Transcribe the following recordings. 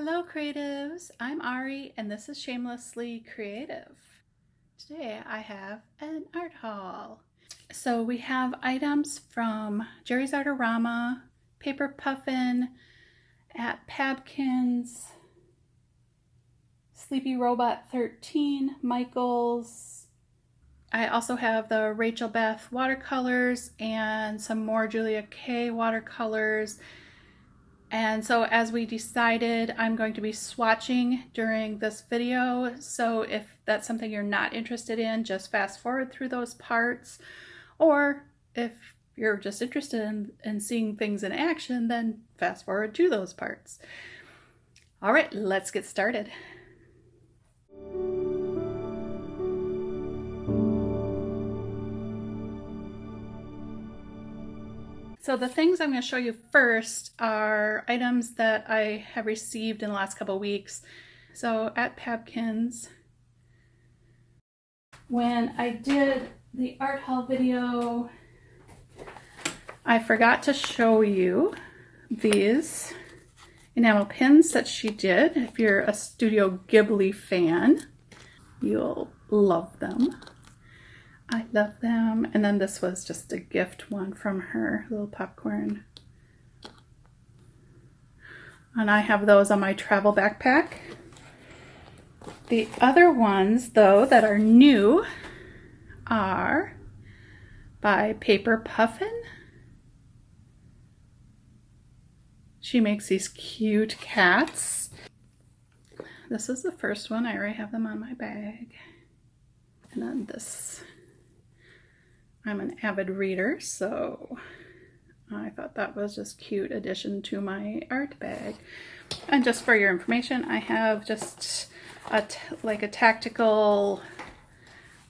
Hello creatives, I'm Ari and this is Shamelessly Creative. Today I have an art haul. So we have items from Jerry's Artorama, Paper Puffin, at Pabkins, Sleepy Robot 13, Michael's. I also have the Rachelbeth watercolors and some more Julia K watercolors. And so as we decided, I'm going to be swatching during this video. So if that's something you're not interested in, just fast forward through those parts. Or if you're just interested in seeing things in action, then fast forward to those parts. All right, let's get started. So the things I'm going to show you first are items that I have received in the last couple of weeks. So at Pabkins, when I did the art haul video, I forgot to show you these enamel pins that she did. If you're a Studio Ghibli fan, you'll love them. I love them. And then this was just a gift one from her, little popcorn. And I have those on my travel backpack. The other ones, though, that are new are by Paper Puffin. She makes these cute cats. This is the first one. I already have them on my bag. And then this. I'm an avid reader, so I thought that was just a cute addition to my art bag. And just for your information, I have just like a tactical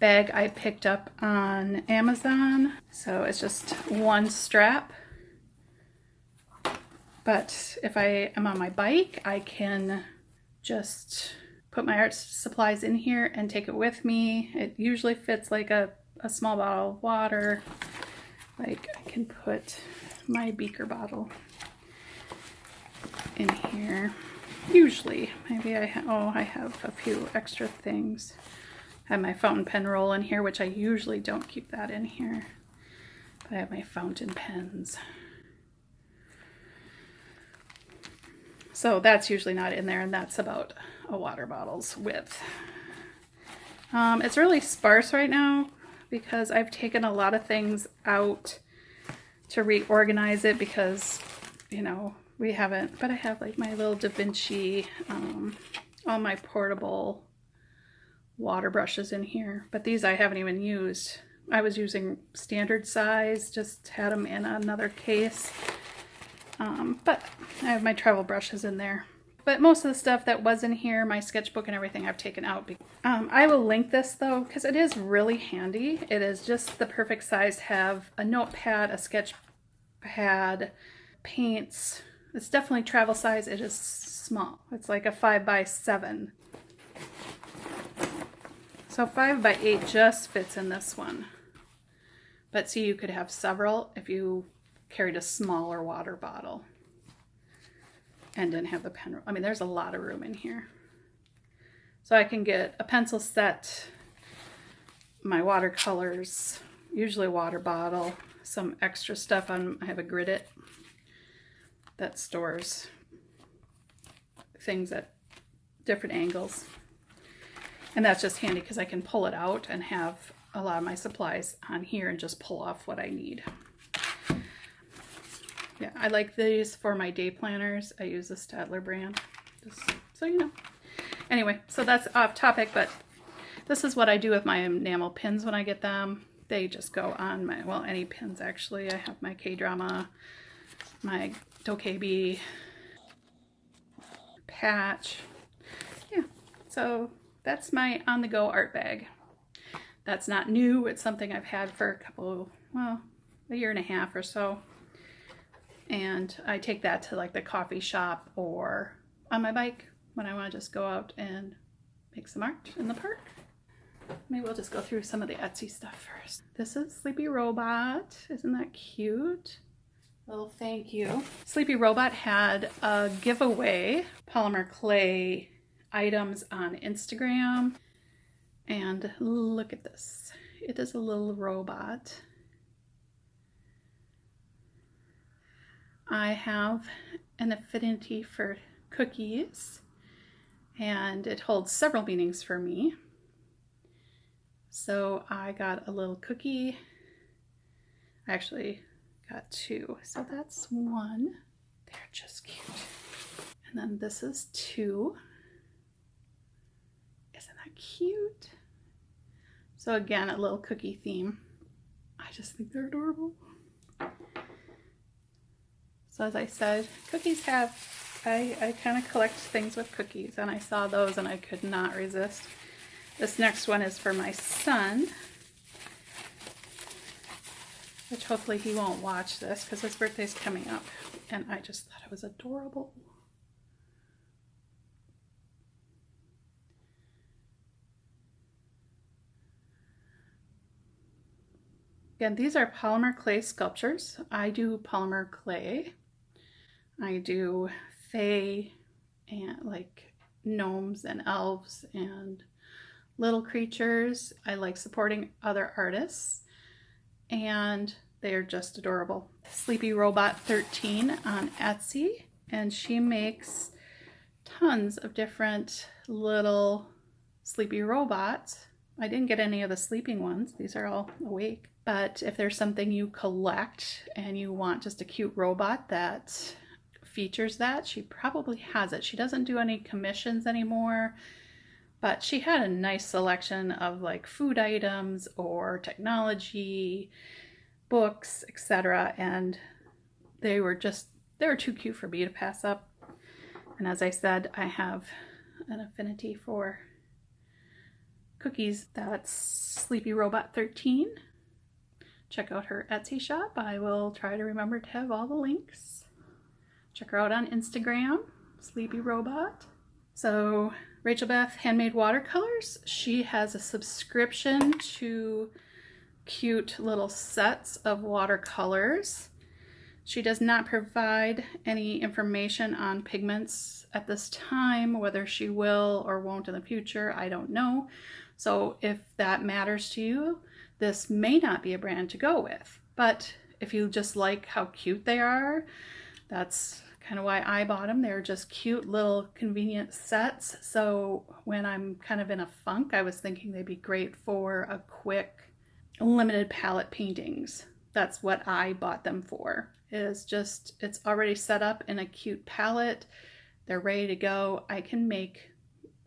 bag I picked up on Amazon. So it's just one strap. But if I am on my bike, I can just put my art supplies in here and take it with me. It usually fits like a small bottle of water. Like I can put my beaker bottle in here. Usually, maybe I have a few extra things. I have my fountain pen roll in here, which I usually don't keep that in here. But I have my fountain pens. So that's usually not in there, and that's about a water bottle's width. It's really sparse right now because I've taken a lot of things out to reorganize it because, you know, we haven't, but I have like my little Da Vinci, all my portable water brushes in here, but these I haven't even used. I was using standard size, just had them in another case, but I have my travel brushes in there. But most of the stuff that was in here, my sketchbook and everything, I've taken out. I will link this though, because it is really handy. It is just the perfect size to have a notepad, a sketch pad, paints. It's definitely travel size. It is small. It's like a 5x7. So 5x8 just fits in this one. But see, you could have several if you carried a smaller water bottle and didn't have the pen. I mean, there's a lot of room in here. So I can get a pencil set, my watercolors, usually a water bottle, some extra stuff on. I have a Grid-It that stores things at different angles. And that's just handy because I can pull it out and have a lot of my supplies on here and just pull off what I need. Yeah, I like these for my day planners. I use the Stadler brand, just so you know. Anyway, so that's off topic, but this is what I do with my enamel pins when I get them. They just go on my, well, any pins actually. I have my K-Drama, my Dokebi patch. Yeah, so that's my on-the-go art bag. That's not new. It's something I've had for a year and a half or so. And I take that to like the coffee shop or on my bike when I want to just go out and make some art in the park. Maybe we'll just go through some of the Etsy stuff first. This is Sleepy Robot. Isn't that cute? Well, thank you. Sleepy Robot had a giveaway, polymer clay items on Instagram. And look at this. It is a little robot. I have an affinity for cookies, and it holds several meanings for me. So I got a little cookie. I actually got two. So that's one. They're just cute. And then this is two. Isn't that cute? So again, a little cookie theme. I just think they're adorable. So as I said, cookies have, I kind of collect things with cookies, and I saw those and I could not resist. This next one is for my son, which hopefully he won't watch this because his birthday's coming up, and I just thought it was adorable. Again, these are polymer clay sculptures. I do polymer clay. I do fae and like gnomes and elves and little creatures. I like supporting other artists, and they're just adorable. Sleepy Robot 13 on Etsy, and she makes tons of different little sleepy robots. I didn't get any of the sleeping ones. These are all awake. But if there's something you collect and you want just a cute robot that features that, she probably has it. She doesn't do any commissions anymore, but she had a nice selection of like food items or technology, books, etc. And they were too cute for me to pass up. And as I said, I have an affinity for cookies. That's Sleepy Robot 13. Check out her Etsy shop. I will try to remember to have all the links. Check her out on Instagram, Sleepy Robot. So Rachelbeth Handmade Watercolors, she has a subscription to cute little sets of watercolors. She does not provide any information on pigments at this time. Whether she will or won't in the future, I don't know. So if that matters to you, this may not be a brand to go with. But if you just like how cute they are, that's kind of why I bought them. They're just cute little convenient sets. So when I'm kind of in a funk, I was thinking they'd be great for a quick limited palette paintings. That's what I bought them for. Is just, it's already set up in a cute palette. They're ready to go. I can make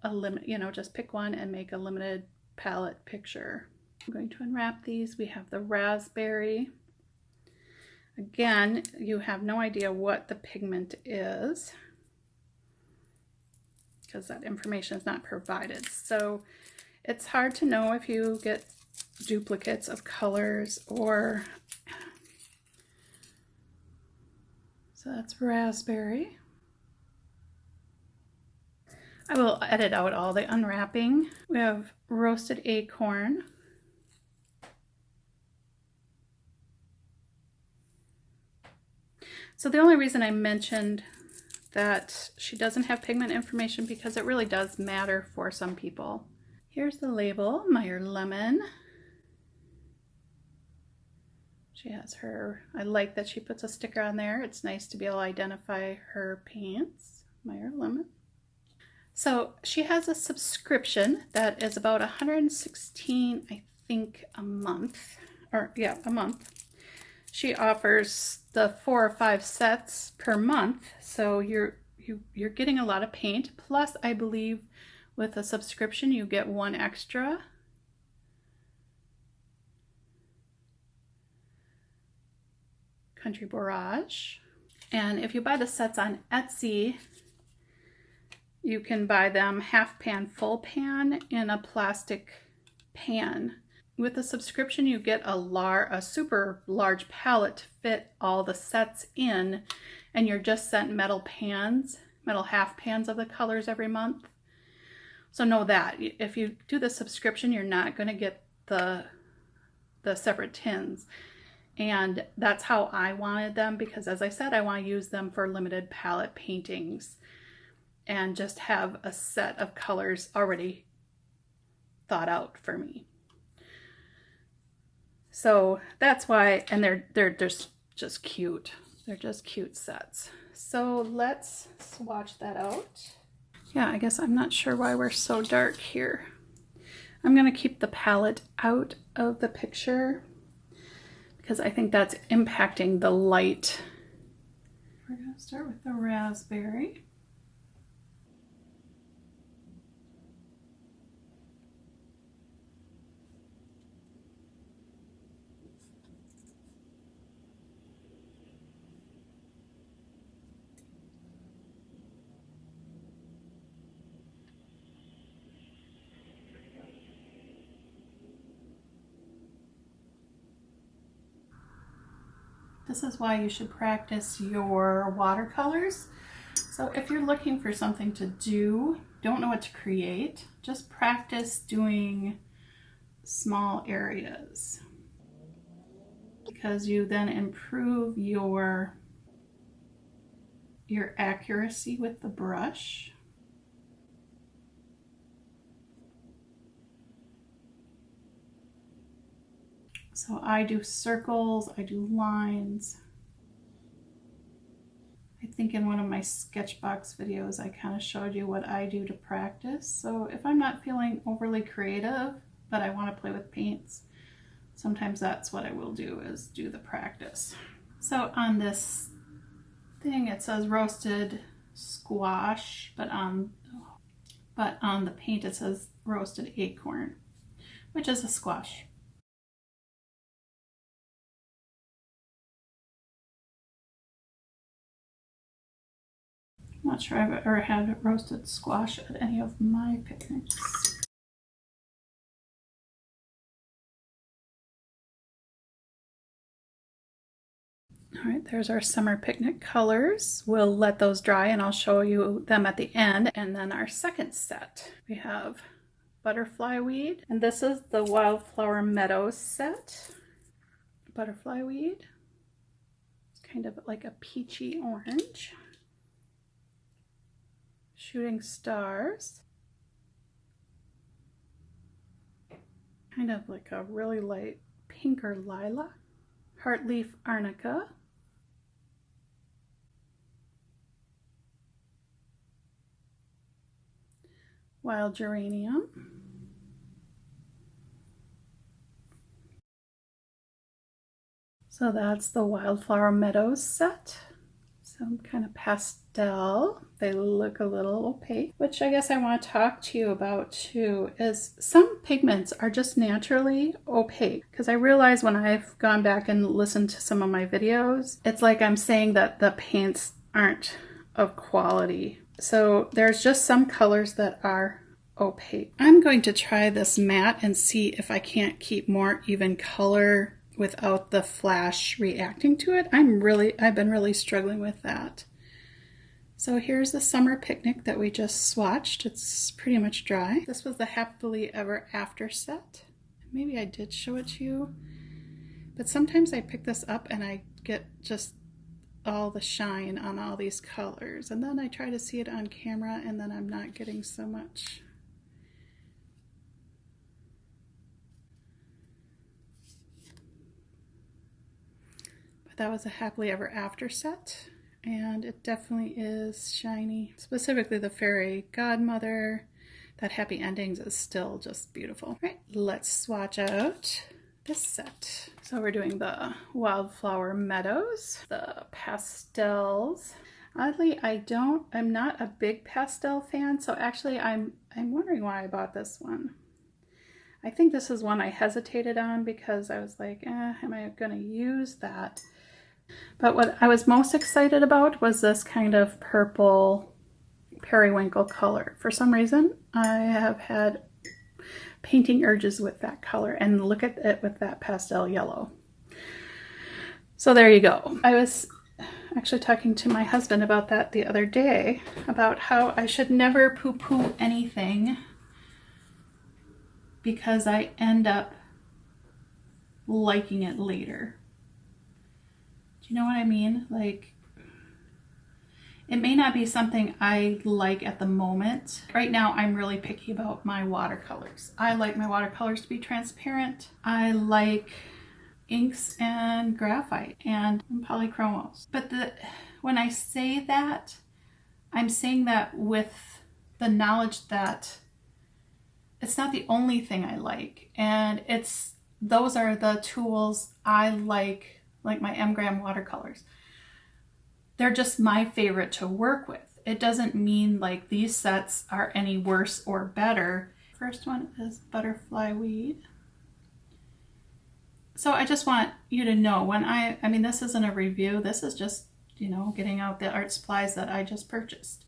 a limit, just pick one and make a limited palette picture. I'm going to unwrap these. We have the raspberry. Again, you have no idea what the pigment is because that information is not provided. So it's hard to know if you get duplicates of colors or... So that's raspberry. I will edit out all the unwrapping. We have roasted acorn. So the only reason I mentioned that she doesn't have pigment information because it really does matter for some people. Here's the label, Meyer Lemon. She has her, I like that she puts a sticker on there. It's nice to be able to identify her paints, Meyer Lemon. So she has a subscription that is about $116, I think, a month, or yeah, a month. She offers the 4 or 5 sets per month, so you're getting a lot of paint. Plus, I believe with a subscription you get one extra. Country Barrage. And if you buy the sets on Etsy, you can buy them half pan, full pan in a plastic pan. With a subscription, you get a super large palette to fit all the sets in, and you're just sent metal pans, metal half pans of the colors every month. So know that if you do the subscription, you're not going to get the separate tins. And that's how I wanted them, because as I said, I want to use them for limited palette paintings and just have a set of colors already thought out for me. So that's why, and they're just cute. They're just cute sets. So let's swatch that out. Yeah, I guess I'm not sure why we're so dark here. I'm gonna keep the palette out of the picture because I think that's impacting the light. We're gonna start with the raspberry. This is why you should practice your watercolors. So if you're looking for something to do, don't know what to create, just practice doing small areas, because you then improve your accuracy with the brush. So I do circles, I do lines. I think in one of my Sketchbox videos, I kind of showed you what I do to practice. So if I'm not feeling overly creative, but I want to play with paints, sometimes that's what I will do, is do the practice. So on this thing, it says roasted squash, but on the paint, it says roasted acorn, which is a squash. Not sure I've ever had roasted squash at any of my picnics. All right, there's our summer picnic colors. We'll let those dry and I'll show you them at the end. And then our second set, we have butterfly weed. And this is the Wildflower Meadows set. Butterfly weed. It's kind of like a peachy orange. Shooting stars. Kind of like a really light pink or lilac. Heartleaf arnica. Wild geranium. So that's the Wildflower Meadows set. Some kind of pastel. They look a little opaque, which I guess I want to talk to you about too, is some pigments are just naturally opaque. Because I realize when I've gone back and listened to some of my videos, it's like I'm saying that the paints aren't of quality. So there's just some colors that are opaque. I'm going to try this matte and see if I can't keep more even color without the flash reacting to it. I've been really struggling with that. So here's the summer picnic that we just swatched. It's pretty much dry. This was the Happily Ever After set. Maybe I did show it to you, but sometimes I pick this up and I get just all the shine on all these colors, and then I try to see it on camera and then I'm not getting so much. That was a Happily Ever After set, and it definitely is shiny. Specifically the Fairy Godmother. That Happy Endings is still just beautiful. All right, let's swatch out this set. So we're doing the Wildflower Meadows, the pastels. Oddly, I'm not a big pastel fan, so actually I'm wondering why I bought this one. I think this is one I hesitated on because I was like, am I gonna use that? But what I was most excited about was this kind of purple periwinkle color. For some reason, I have had painting urges with that color, and look at it with that pastel yellow. So there you go. I was actually talking to my husband about that the other day, about how I should never poo-poo anything because I end up liking it later. Do you know what I mean? Like, it may not be something I like at the moment. Right now, I'm really picky about my watercolors. I like my watercolors to be transparent. I like inks and graphite and polychromos. But when I say that, I'm saying that with the knowledge that it's not the only thing I like. And those are the tools I like my M-gram watercolors. They're just my favorite to work with. It doesn't mean like these sets are any worse or better. First one is Butterfly Weed. So I just want you to know when I mean, this isn't a review. This is just, you know, getting out the art supplies that I just purchased.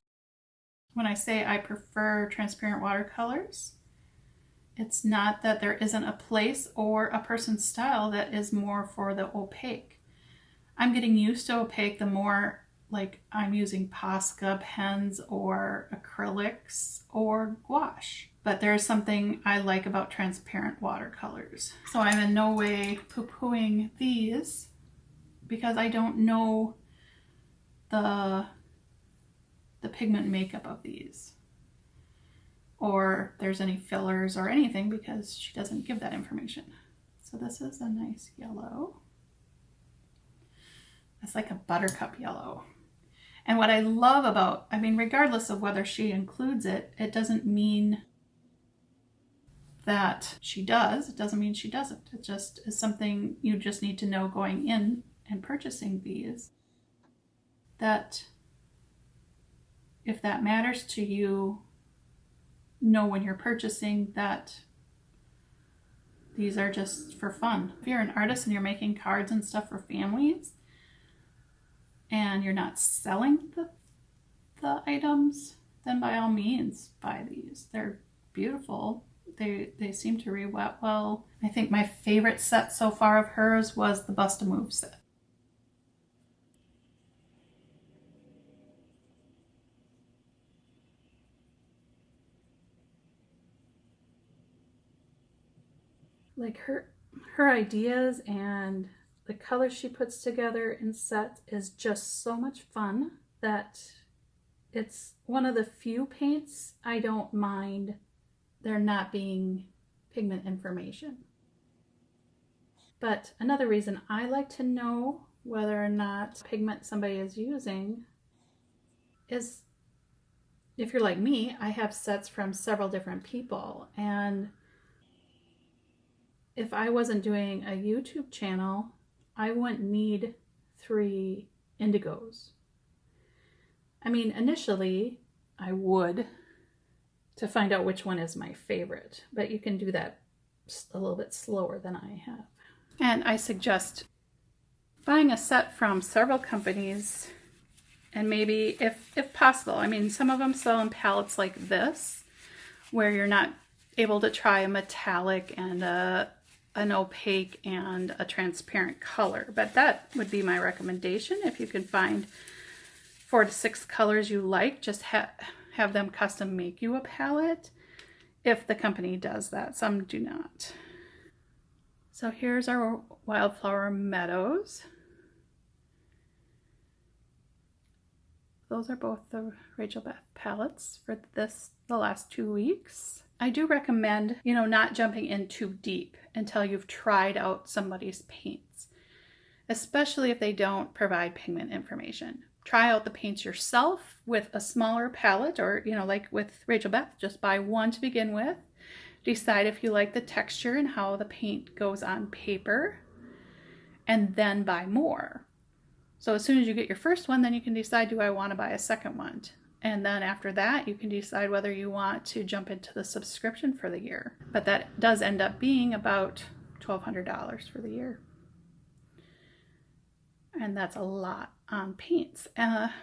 When I say I prefer transparent watercolors, it's not that there isn't a place or a person's style that is more for the opaque. I'm getting used to opaque the more like I'm using Posca pens or acrylics or gouache. But there's something I like about transparent watercolors. So I'm in no way poo-pooing these because I don't know the pigment makeup of these, or there's any fillers or anything, because she doesn't give that information. So this is a nice yellow. It's like a buttercup yellow. And what I love about, I mean, regardless of whether she includes it, it doesn't mean that she does. It doesn't mean she doesn't. It just is something you just need to know going in and purchasing these, that if that matters to you, know when you're purchasing that these are just for fun. If you're an artist and you're making cards and stuff for families and you're not selling the items, then by all means buy these. They're beautiful. They seem to re-wet well. I think my favorite set so far of hers was the Bust a Move set. Like her ideas and the colors she puts together in sets is just so much fun that it's one of the few paints I don't mind there not being pigment information. But another reason I like to know whether or not pigment somebody is using is, if you're like me, I have sets from several different people, and if I wasn't doing a YouTube channel, I wouldn't need 3 indigos. I mean, initially I would, to find out which one is my favorite, but you can do that a little bit slower than I have. And I suggest buying a set from several companies, and maybe if possible, I mean, some of them sell in palettes like this, where you're not able to try a metallic and an opaque and a transparent color, but that would be my recommendation. If you can find 4 to 6 colors you like, just have them custom make you a palette, if the company does that. Some do not. So here's our Wildflower Meadows. Those are both the Rachelbeth palettes for the last 2 weeks. I do recommend, you know, not jumping in too deep until you've tried out somebody's paints, especially if they don't provide pigment information. Try out the paints yourself with a smaller palette, or, you know, like with Rachelbeth, just buy one to begin with. Decide if you like the texture and how the paint goes on paper, and then buy more. So as soon as you get your first one, then you can decide, do I want to buy a second one? And then after that, you can decide whether you want to jump into the subscription for the year. But that does end up being about $1,200 for the year. And that's a lot on paints.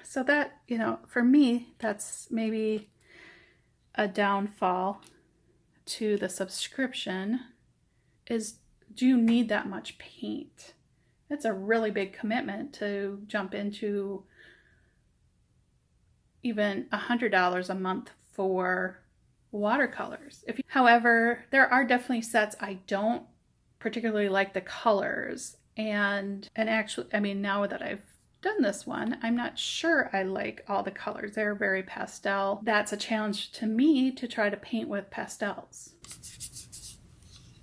So that, you know, for me, that's maybe a downfall to the subscription, is, do you need that much paint? It's a really big commitment to jump into even $100 a month for watercolors. However, there are definitely sets I don't particularly like the colors, And actually, I mean, now that I've done this one, I'm not sure I like all the colors. They're very pastel. That's a challenge to me to try to paint with pastels.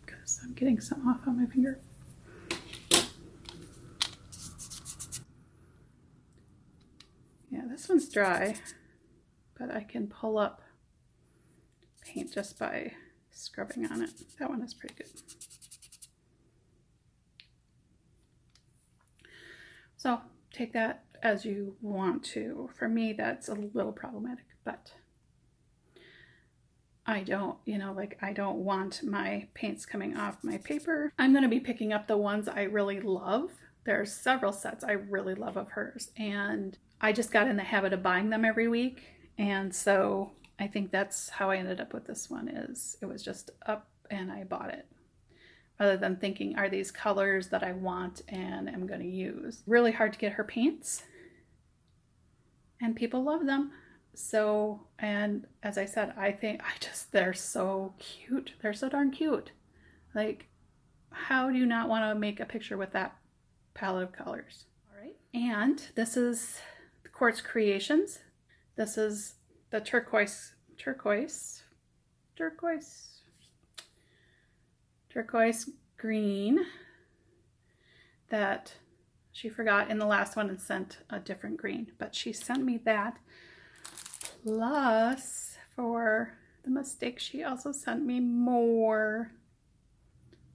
Because I'm getting some off on my finger. Yeah, this one's dry, but I can pull up paint just by scrubbing on it. That one is pretty good. So take that as you want to. For me, that's a little problematic, but I don't, I don't want my paints coming off my paper. I'm going to be picking up the ones I really love. There's several sets I really love of hers, and I just got in the habit of buying them every week. And so I think that's how I ended up with this one. Is it was just up and I bought it, rather than thinking, are these colors that I want and am going to use? Really hard to get her paints, and people love them. So, and as I said, they're so cute. They're so darn cute. Like, how do you not want to make a picture with that palette of colors? All right. And this is the Kwarts Creations. This is the turquoise green that she forgot in the last one and sent a different green, but she sent me that. Plus, for the mistake, she also sent me more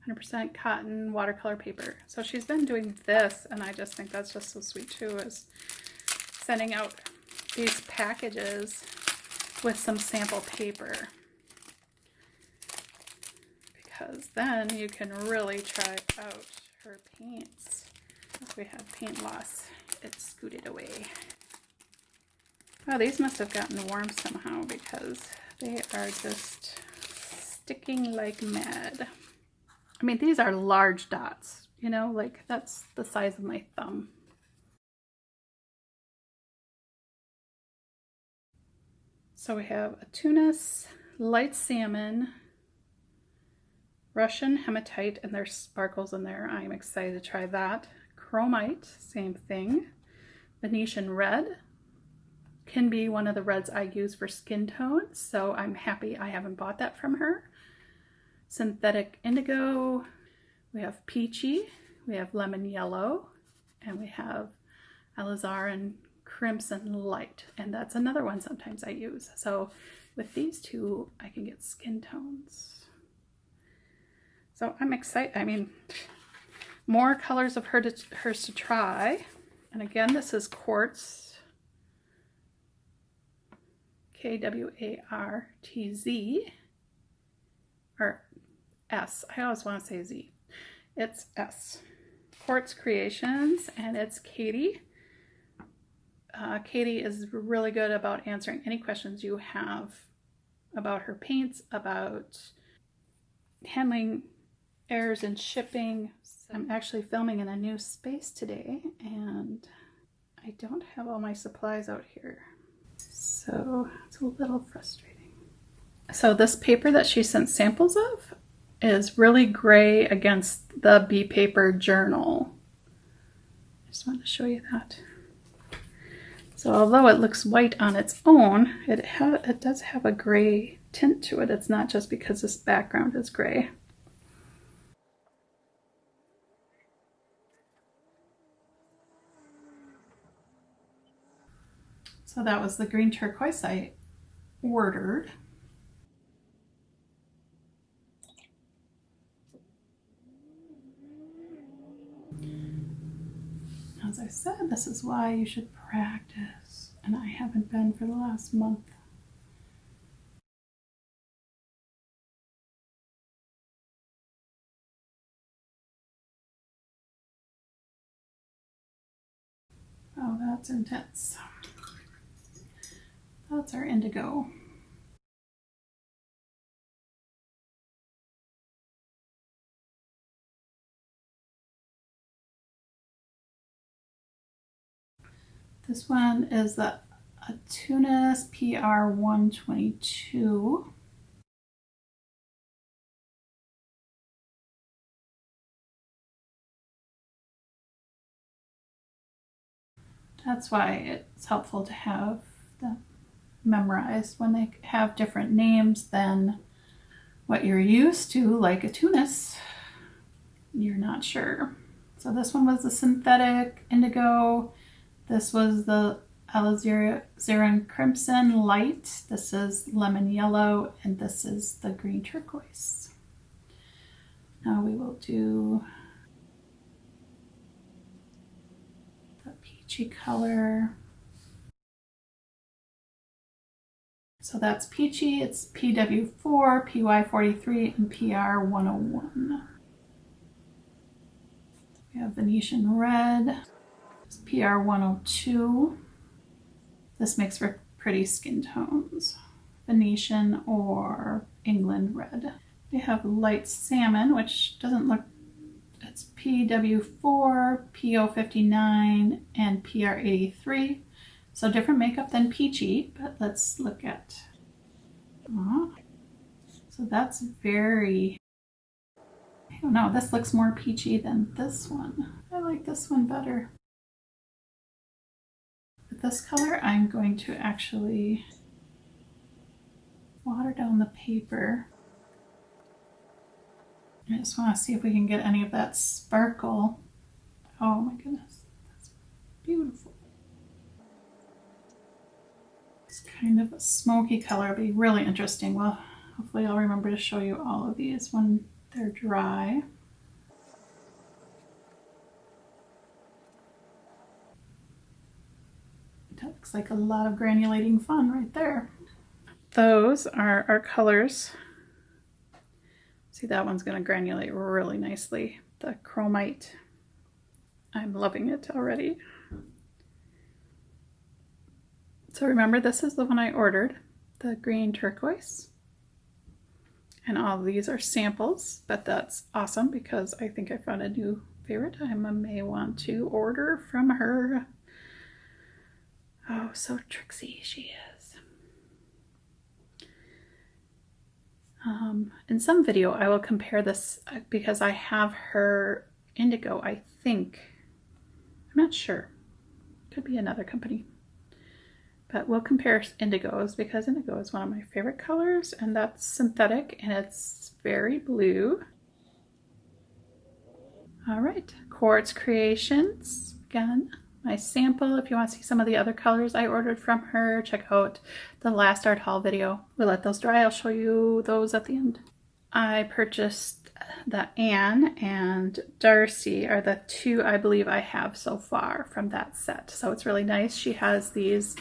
100% cotton watercolor paper. So she's been doing this, and I just think that's just so sweet too, is sending out these packages with some sample paper, because then you can really try out her paints. We have paint loss. It scooted away. Oh, these must have gotten warm somehow, because they are just sticking like mad. I mean, these are large dots, like that's the size of my thumb. So we have a tunis, light salmon, Russian hematite, and there's sparkles in there. I'm excited to try that. Chromite, same thing. Venetian red can be one of the reds I use for skin tone, so I'm happy I haven't bought that from her. Synthetic indigo, we have peachy, we have lemon yellow, and we have alizarin crimson light, and that's another one sometimes I use. So with these two, I can get skin tones. So I'm excited. I mean, more colors of hers to try. And again, this is Quartz, Kwartz, or S. I always want to say Z. It's S. Kwarts Creations, and it's Katie. Katie is really good about answering any questions you have about her paints, about handling errors in shipping. I'm actually filming in a new space today, and I don't have all my supplies out here, so it's a little frustrating. So this paper that she sent samples of is really gray against the bee paper journal. I just wanted to show you that. So although it looks white on its own, it does have a gray tint to it. It's not just because this background is gray. So that was the green turquoise I ordered. As I said, this is why you should practice, and I haven't been for the last month. Oh, that's intense. That's our indigo. This one is the Tunis PR 122. That's why it's helpful to have them memorized when they have different names than what you're used to, like a tunis. You're not sure. So this one was the synthetic indigo. This was the alizarin crimson light. This is lemon yellow, and this is the green turquoise. Now we will do the peachy color. So that's peachy. It's PW4, PY43, and PR101. We have Venetian red. It's PR102. This makes for pretty skin tones. Venetian or England red. We have light salmon, which doesn't look, it's PW4, PO59, and PR83. So different makeup than peachy, but let's look at, so that's very, I don't know, this looks more peachy than this one. I like this one better. With this color, I'm going to actually water down the paper. I just want to see if we can get any of that sparkle. Oh my goodness, that's beautiful. It's kind of a smoky color. It'll be really interesting. Well, hopefully I'll remember to show you all of these when they're dry. That looks like a lot of granulating fun right there. Those are our colors. See, that one's going to granulate really nicely. The chromite. I'm loving it already. So remember, this is the one I ordered, the green turquoise. And all of these are samples, but that's awesome because I think I found a new favorite. I may want to order from her. Oh, so tricksy she is. In some video, I will compare this because I have her indigo, I think. I'm not sure. Could be another company. But we'll compare indigos because indigo is one of my favorite colors, and that's synthetic and it's very blue. All right, Kwarts Creations. Again, my sample. If you want to see some of the other colors I ordered from her, check out the last art haul video. We'll let those dry. I'll show you those at the end. I purchased the Anne and Darcy are the two I believe I have so far from that set. So it's really nice. She has these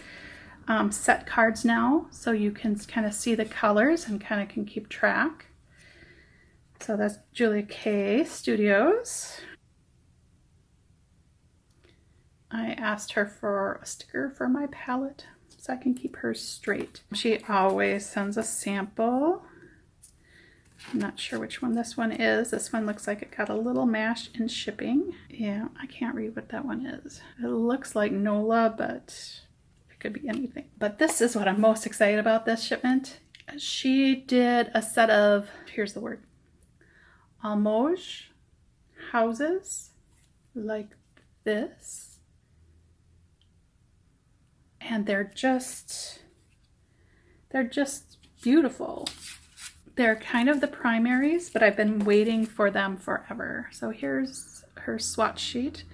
set cards now, so you can kind of see the colors and kind of can keep track. So that's Julia K Studios. I asked her for a sticker for my palette so I can keep hers straight. She always sends a sample. I'm not sure which one this one is. This one looks like it got a little mashed in shipping. Yeah, I can't read what that one is. It looks like NOLA, but it could be anything. But this is what I'm most excited about this shipment. She did a set of, here's the word, almoge houses like this. And they're just beautiful. They're kind of the primaries, but I've been waiting for them forever. So here's her swatch sheet.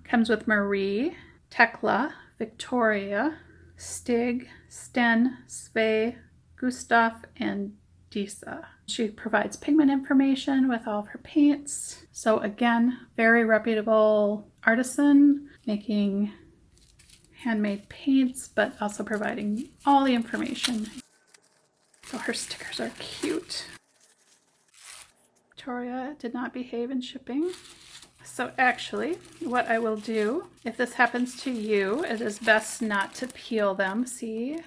Comes with Marie, Tekla, Victoria, Stig, Sten, Sve, Gustav, and Disa. She provides pigment information with all of her paints. So again, very reputable artisan, making handmade paints, but also providing all the information. So her stickers are cute. Victoria did not behave in shipping. So actually, what I will do, if this happens to you, it is best not to peel them. See?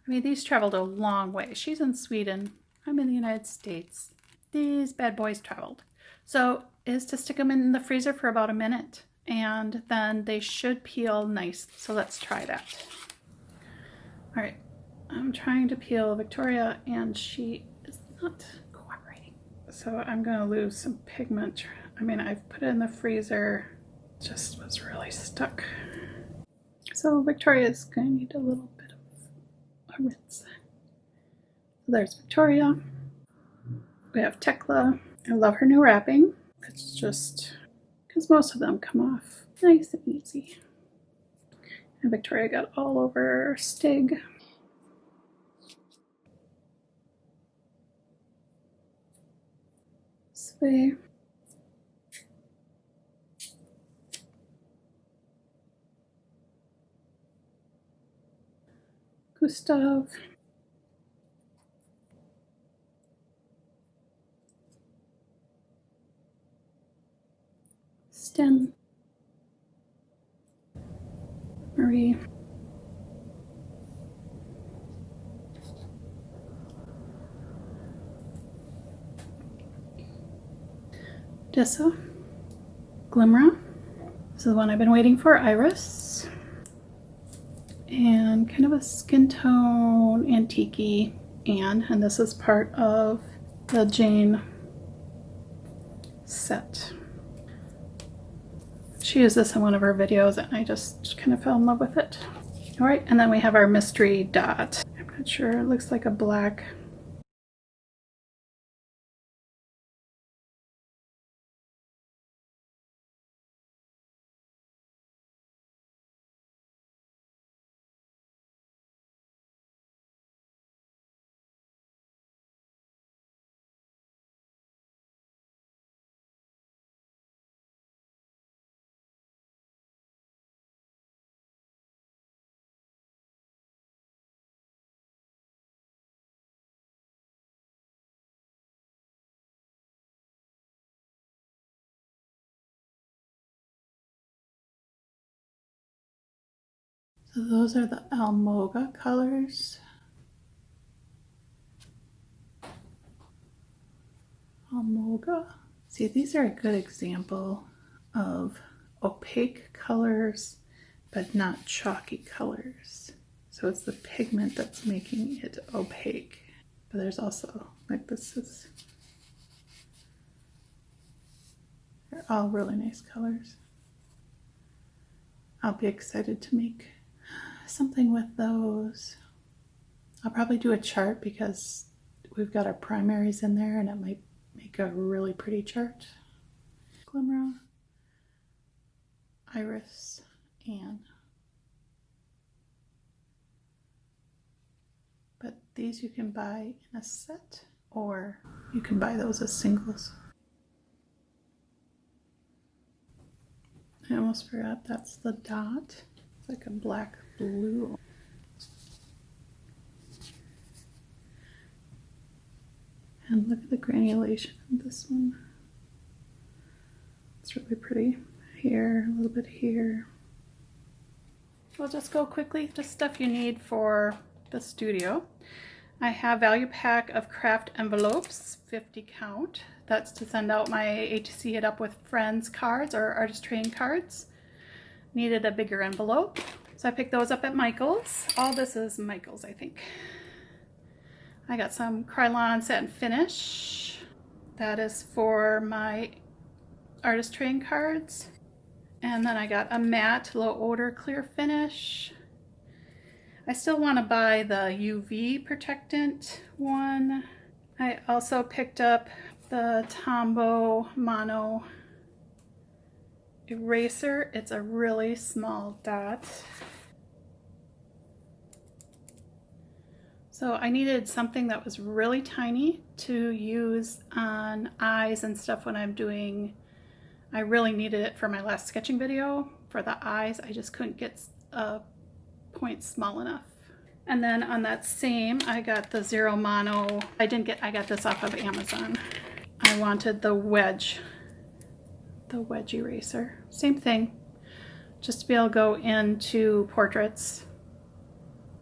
I mean, these traveled a long way. She's in Sweden. I'm in the United States. These bad boys traveled. So is to stick them in the freezer for about a minute, and then they should peel nice. So let's try that. All right, I'm trying to peel Victoria and she is not cooperating. So I'm gonna lose some pigment. I mean, I've put it in the freezer Just was really stuck. So Victoria's going to need a little bit of a rinse. So there's Victoria. We have Tekla. I love her new wrapping. It's just because most of them come off nice and easy. And Victoria got all over Stig. Sway. Gustav. Sten. Marie. Dessa. Glimmer. This is the one I've been waiting for, Iris. And kind of a skin tone antique-y Anne, and this is part of the Jane set. She used this in one of her videos and I just kind of fell in love with it. All right, and then we have our mystery dot. I'm not sure, it looks like a black. So those are the Almoga colors. Almoga. See, these are a good example of opaque colors, but not chalky colors. So it's the pigment that's making it opaque. But there's also, like they're all really nice colors. I'll be excited to make something with those. I'll probably do a chart because we've got our primaries in there and it might make a really pretty chart. Glimmer, Iris, Anne. But these you can buy in a set or you can buy those as singles. I almost forgot that's the dot. It's like a black blue. And look at the granulation of this one. It's really pretty. Here, a little bit here. We'll just go quickly, just stuff you need for the studio. I have value pack of craft envelopes, 50 count. That's to send out my ATC It Up with Friends cards or artist trading cards. Needed a bigger envelope, so I picked those up at Michael's. All this is Michael's, I think. I got some Krylon satin finish. That is for my artist trading cards. And then I got a matte low odor clear finish. I still want to buy the UV protectant one. I also picked up the Tombow Mono eraser. It's a really small dot. So I needed something that was really tiny to use on eyes and stuff when I'm doing, I really needed it for my last sketching video. For the eyes, I just couldn't get a point small enough. And then on that same, I got the Zero Mono. I got this off of Amazon. I wanted the wedge eraser. Same thing, just to be able to go into portraits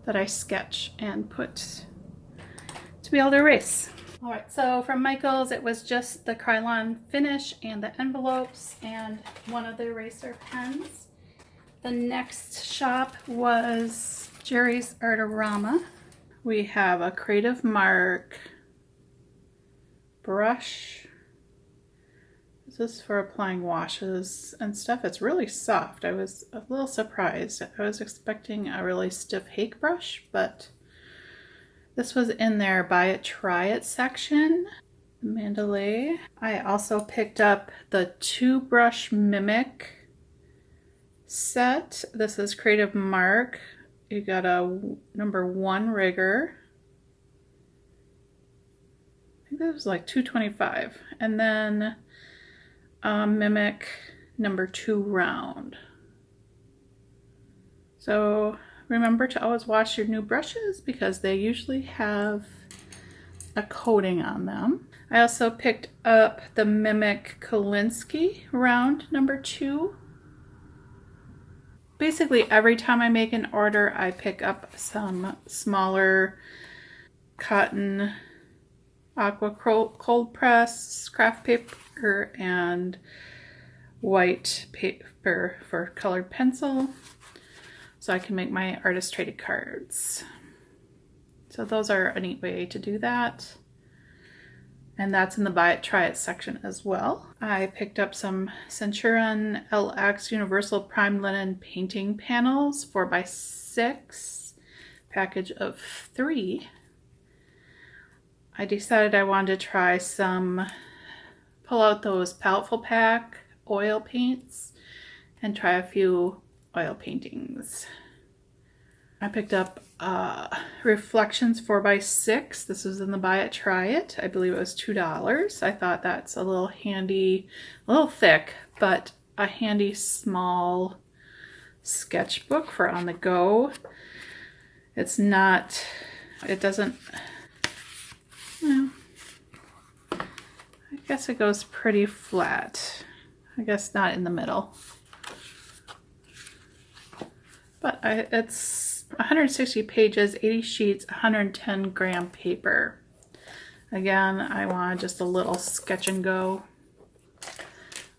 that I sketch and put to be able to erase. All right, so from Michael's, it was just the Krylon finish and the envelopes and one of the eraser pens. The next shop was Jerry's Artorama. We have a Creative Mark brush. This is for applying washes and stuff. It's really soft. I was a little surprised. I was expecting a really stiff hake brush, but this was in their buy it, try it section. Mandalay. I also picked up the 2-brush Mimic set. This is Creative Mark. You got a #1 rigger. I think that was like $2.25. And then Mimic #2 round. So remember to always wash your new brushes because they usually have a coating on them. I also picked up the Mimic Kolinsky round #2. Basically every time I make an order, I pick up some smaller cotton aqua cold press craft paper and white paper for colored pencil so I can make my artist traded cards. So those are a neat way to do that. And that's in the buy it, try it section as well. I picked up some Centurion LX Universal Prime Linen painting panels, 4x6, package of 3. I decided I wanted to try pull out those Paletful Pack oil paints and try a few oil paintings. I picked up Reflections 4x6. This was in the buy it, try it. I believe it was $2. I thought that's a little handy, a little thick, but a handy small sketchbook for on the go. It's not, it doesn't, well, I guess it goes pretty flat. I guess not in the middle. But it's 160 pages, 80 sheets, 110 gram paper. Again, I want just a little sketch and go.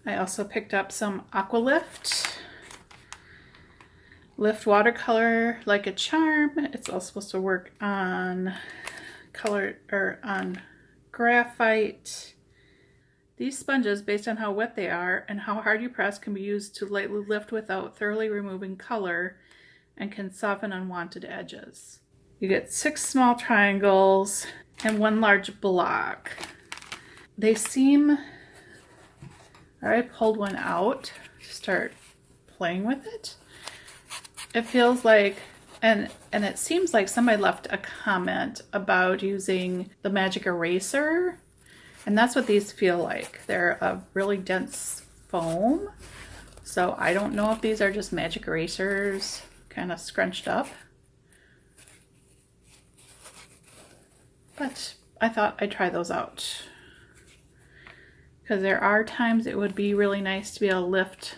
I also picked up some Aqualift. Lift watercolor like a charm. It's all supposed to work on color or on graphite. These sponges, based on how wet they are and how hard you press, can be used to lightly lift without thoroughly removing color and can soften unwanted edges. You get 6 small triangles and 1 large block. They seem, I already pulled one out to start playing with it. It feels like, and it seems like somebody left a comment about using the magic eraser, and that's what these feel like. They're a really dense foam. So I don't know if these are just magic erasers kind of scrunched up, but I thought I'd try those out because there are times it would be really nice to be able to lift.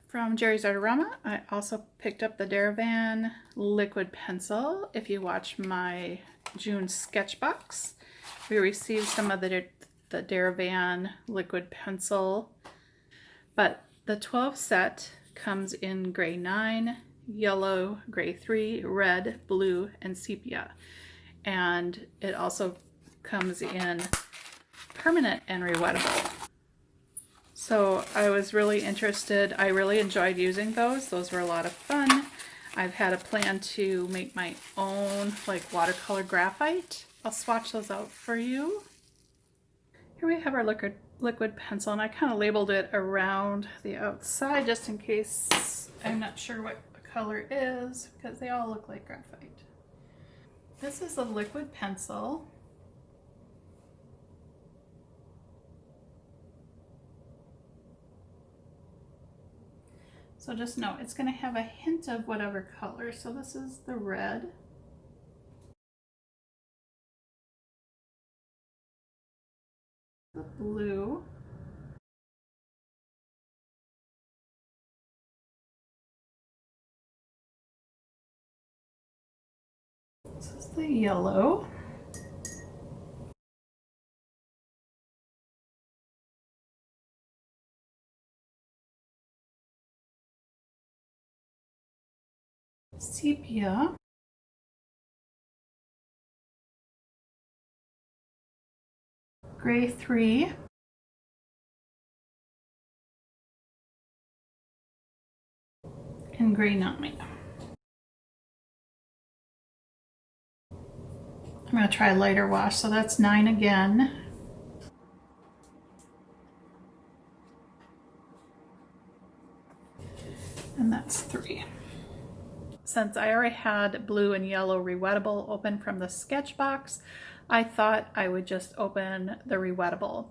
From Jerry's Artarama, I also picked up the Derwent liquid pencil. If you watch my June sketch box, we received some of the Derwent liquid pencil, but the 12 set comes in gray 9, yellow, gray 3, red, blue, and sepia. And it also comes in permanent and rewettable. So I was really interested. I really enjoyed using those. Those were a lot of fun. I've had a plan to make my own like watercolor graphite. I'll swatch those out for you. Here we have our liquid pencil, and I kind of labeled it around the outside just in case I'm not sure what color is because they all look like graphite. This is a liquid pencil. So just know it's going to have a hint of whatever color. So this is the red. The blue. This is the yellow. Sepia. Gray 3. and gray 9. I'm going to try a lighter wash, so that's 9 again. And that's 3. Since I already had blue and yellow rewettable open from the sketch box, I thought I would just open the rewettable.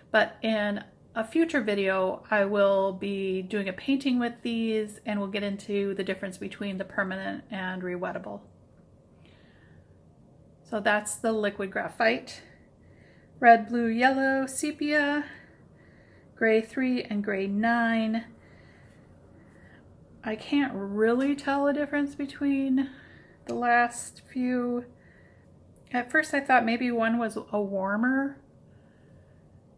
But in a future video, I will be doing a painting with these and we'll get into the difference between the permanent and rewettable. So that's the liquid graphite. Red, blue, yellow, sepia, gray 3 and gray 9. I can't really tell a difference between the last few. At first I thought maybe one was a warmer,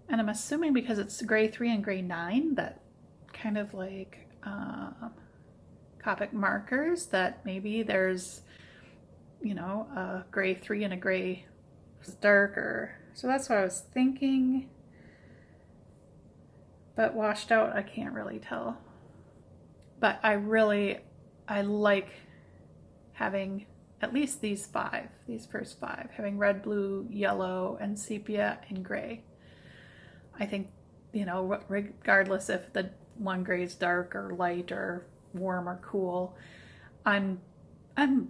and I'm assuming because it's gray 3 and gray 9 that kind of like Copic markers, that maybe there's, you know, a gray 3 and a gray darker. So that's what I was thinking, but washed out I can't really tell. But I like having at least these first 5, having red, blue, yellow, and sepia and gray. I think, you know, regardless if the one gray is dark or light or warm or cool, I'm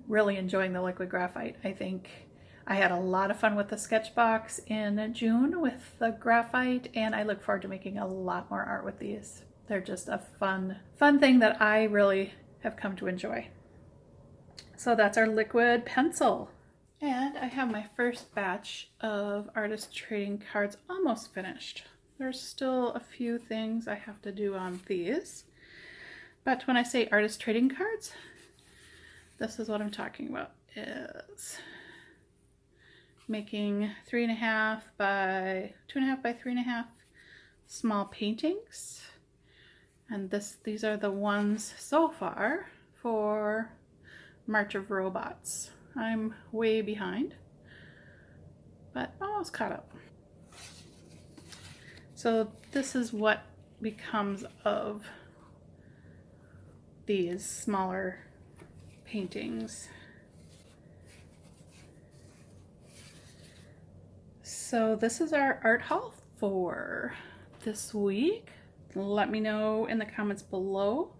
really enjoying the liquid graphite. I think I had a lot of fun with the sketch box in June with the graphite, and I look forward to making a lot more art with these. They're just a fun thing that I really have come to enjoy. So that's our liquid pencil. And I have my first batch of artist trading cards almost finished. There's still a few things I have to do on these. But when I say artist trading cards, this is what I'm talking about, is making 3.5 by 2.5 by 3.5 small paintings. And these are the ones so far for March of Robots. I'm way behind, but almost caught up. So this is what becomes of these smaller paintings. So this is our art haul for this week. Let me know in the comments below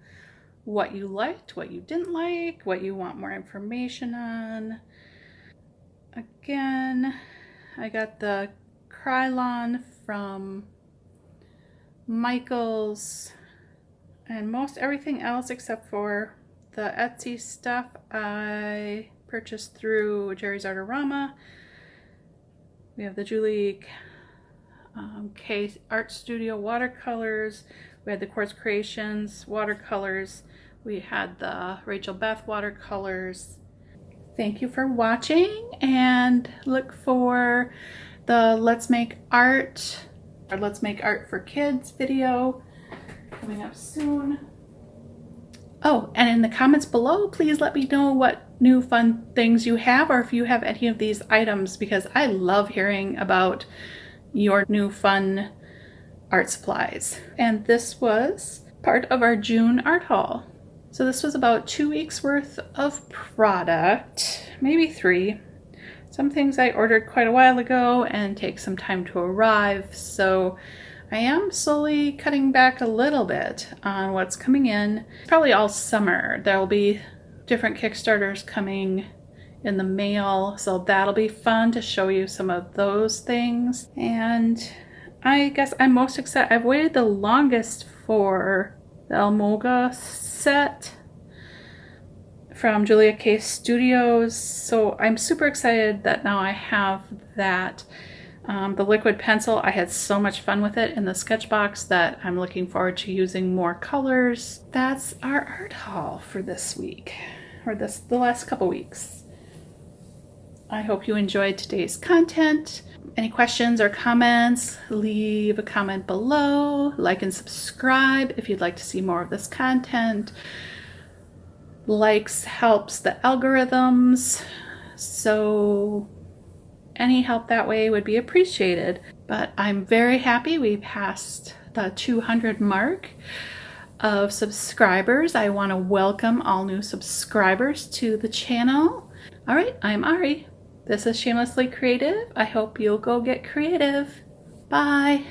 what you liked, what you didn't like, what you want more information on. Again, I got the Krylon from Michaels, and most everything else except for the Etsy stuff I purchased through Jerry's Artorama. We have the Julie K Art Studio watercolors. We had the Kwarts Creations watercolors. We had the Rachelbeth watercolors. Thank you for watching, and look for the Let's Make Art or Let's Make Art for Kids video coming up soon. Oh, and in the comments below, please let me know what new fun things you have, or if you have any of these items, because I love hearing about your new fun art supplies. And this was part of our June art haul. So this was about 2 weeks worth of product, maybe 3. Some things I ordered quite a while ago and take some time to arrive, so I am slowly cutting back a little bit on what's coming in. Probably all summer there'll be different Kickstarters coming in the mail, so that'll be fun to show you some of those things. And I guess I'm most excited. I've waited the longest for the Almoga set from Julia K Studios, so I'm super excited that now I have that. The liquid pencil, I had so much fun with it in the sketch box that I'm looking forward to using more colors. That's our art haul for this week, or the last couple weeks. I hope you enjoyed today's content. Any questions or comments, leave a comment below. Like and subscribe if you'd like to see more of this content. Likes helps the algorithms, so any help that way would be appreciated. But I'm very happy we passed the 200 mark. of subscribers. I want to welcome all new subscribers to the channel. All right, I'm Ari. This is Shamelessly Creative. I hope you'll go get creative. Bye.